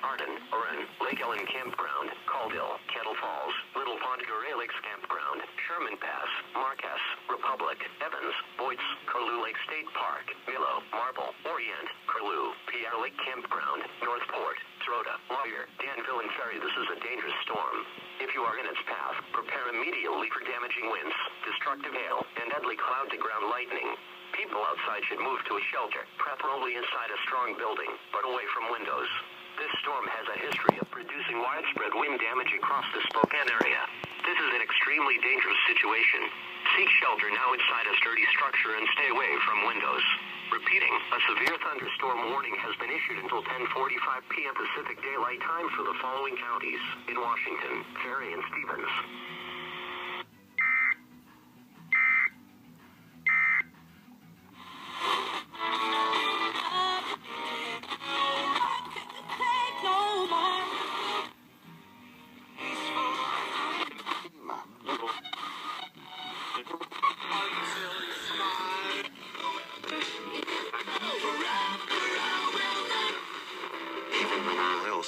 Arden, Oren, Lake Ellen Campground, Caldwell, Kettle Falls, Little Pond Gray Lakes Campground, Sherman Pass, Marquess, Republic, Evans, Boyce, Curlew Lake State Park, Willow, Marble, Orient, Curlew, Pierre Lake Campground, Northport, Troda, Lawyer, Danville and Ferry. This is a dangerous storm. If you are in its path, prepare immediately for damaging winds, destructive hail, and deadly cloud-to-ground lightning. People outside should move to a shelter, preferably inside a strong building, but away from windows. This storm has a history of producing widespread wind damage across the Spokane area. This is an extremely dangerous situation. Seek shelter now inside a sturdy structure and stay away from windows. Repeating, a severe thunderstorm warning has been issued until 10:45 p.m. Pacific Daylight Time for the following counties in Washington, Ferry, and Stevens.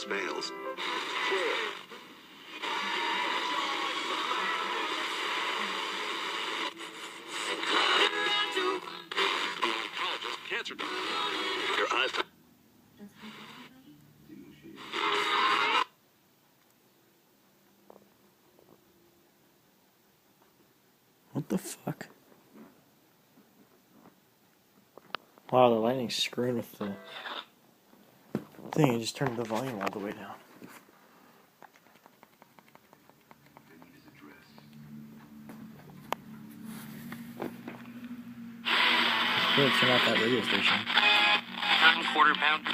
Bales. Cancer. Your eyes. What the fuck? Wow, the lightning's screwing with the thing. I just turned the volume all the way down. Really turn off that radio station. 1/4 pound.